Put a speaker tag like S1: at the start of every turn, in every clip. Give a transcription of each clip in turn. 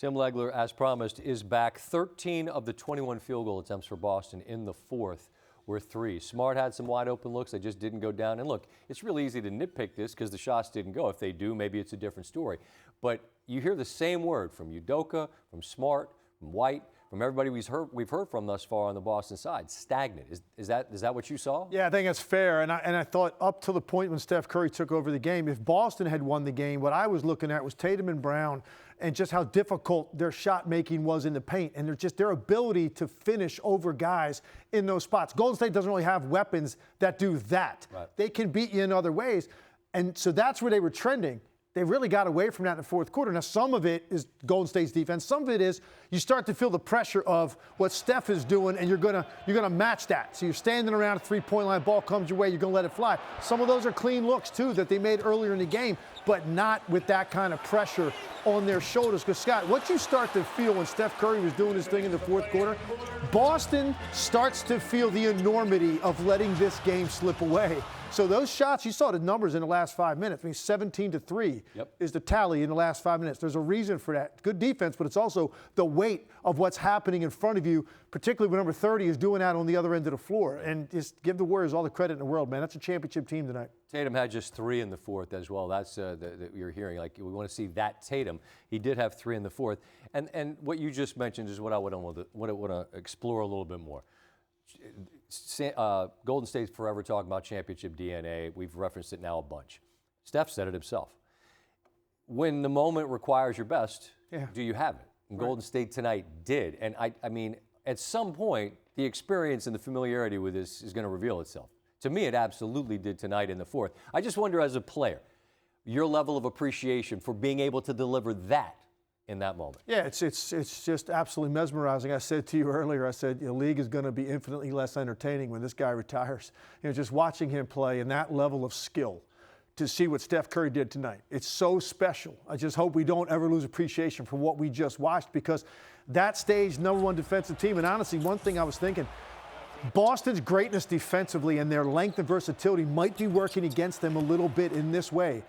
S1: Tim Legler, as promised, is back. 13 of the 21 field goal attempts for Boston in the fourth were threes. Smart had some wide open looks. They just didn't go down. And look, it's really easy to nitpick this because the shots didn't go. If they do, maybe it's a different story. But you hear the same word from Udoka, from Smart, from White, from everybody we've heard from thus far on the Boston side. Stagnant. Is that what you saw?
S2: Yeah, I think that's fair. And I thought up to the point when Steph Curry took over the game, if Boston had won the game, what I was looking at was Tatum and Brown and just how difficult their shot making was in the paint and their ability to finish over guys in those spots. Golden State doesn't really have weapons that do that.
S1: Right.
S2: They can beat you in other ways. And so that's where they were trending. They really got away from that in the fourth quarter. Now, some of it is Golden State's defense. Some of it is you start to feel the pressure of what Steph is doing, and you're gonna match that. So you're standing around a three-point line, ball comes your way, you're gonna let it fly. Some of those are clean looks too that they made earlier in the game, but not with that kind of pressure on their shoulders. Because Scott, what you start to feel when Steph Curry was doing his thing in the fourth quarter, Boston starts to feel the enormity of letting this game slip away. So those shots, you saw the numbers in the last 5 minutes. I mean, 17-3 is the tally in the last 5 minutes. There's a reason for that. Good defense, but it's also the weight of what's happening in front of you, particularly when number 30 is doing that on the other end of the floor. And just give the Warriors all the credit in the world, man. That's a championship team tonight.
S1: Tatum had just 3 in the fourth as well. That's that you're hearing. Like, we want to see that Tatum. He did have 3 in the fourth. And what you just mentioned is what I want to explore a little bit more. Golden State's forever talking about championship DNA. We've referenced it now a bunch. Steph said it himself. When the moment requires your best, do you have it? And Golden State tonight did. And I mean, at some point, the experience and the familiarity with this is going to reveal itself. To me, it absolutely did tonight in the fourth. I just wonder, as a player, your level of appreciation for being able to deliver that in that moment.
S2: Yeah, it's just absolutely mesmerizing. I said to you earlier, I said the league is going to be infinitely less entertaining when this guy retires. Just watching him play and that level of skill to see what Steph Curry did tonight. It's so special. I just hope we don't ever lose appreciation for what we just watched, because that stage #1 defensive team. And honestly, one thing I was thinking, Boston's greatness defensively and their length and versatility might be working against them a little bit in this way.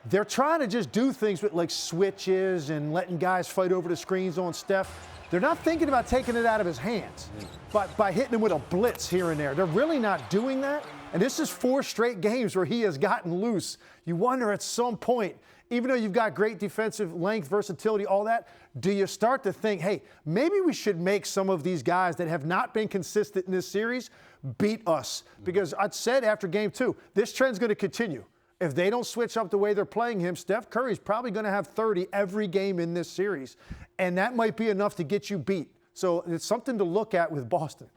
S2: They're trying to just do things with like switches and letting guys fight over the screens on Steph. They're not thinking about taking it out of his hands, but by hitting him with a blitz here and there. They're really not doing that. And this is 4 straight games where he has gotten loose. You wonder at some point, even though you've got great defensive length, versatility, all that, do you start to think, hey, maybe we should make some of these guys that have not been consistent in this series beat us? Because I'd said after game 2, this trend's going to continue. If they don't switch up the way they're playing him, Steph Curry's probably going to have 30 every game in this series. And that might be enough to get you beat. So it's something to look at with Boston.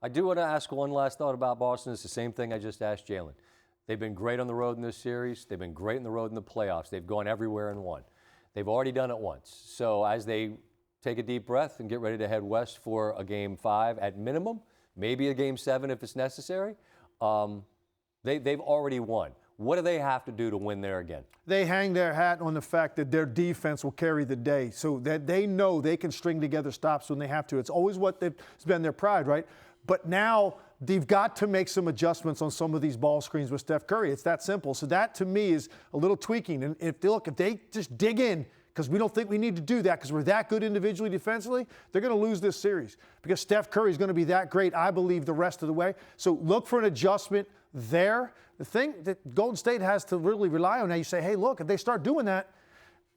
S1: I do want to ask one last thought about Boston. It's the same thing I just asked Jalen. They've been great on the road in this series. They've been great on the road in the playoffs. They've gone everywhere and won. They've already done it once. So as they take a deep breath and get ready to head west for a Game 5 at minimum, maybe a Game 7 if it's necessary, they've already won. What do they have to do to win there again?
S2: They hang their hat on the fact that their defense will carry the day, so that they know they can string together stops when they have to. It's always it's been their pride, right? But now they've got to make some adjustments on some of these ball screens with Steph Curry. It's that simple. So that, to me, is a little tweaking. And if they just dig in, because we don't think we need to do that because we're that good individually defensively, they're going to lose this series because Steph Curry is going to be that great, I believe, the rest of the way. So look for an adjustment there. The thing that Golden State has to really rely on now, you say, hey, look, if they start doing that,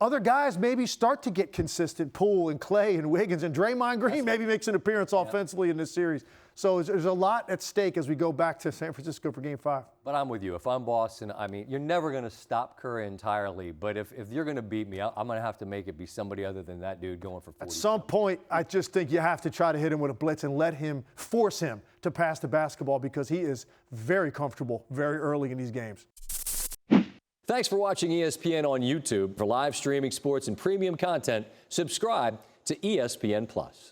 S2: other guys maybe start to get consistent. Poole and Clay and Wiggins and Draymond Green maybe makes an appearance offensively in this series. So there's a lot at stake as we go back to San Francisco for Game 5.
S1: But I'm with you. If I'm Boston, I mean, you're never going to stop Curry entirely. But if you're going to beat me, I'm going to have to make it be somebody other than that dude going for 40.
S2: At some point, I just think you have to try to hit him with a blitz and force him to pass the basketball, because he is very comfortable very early in these games.
S1: Thanks for watching ESPN on YouTube. For live streaming sports and premium content, subscribe to ESPN+.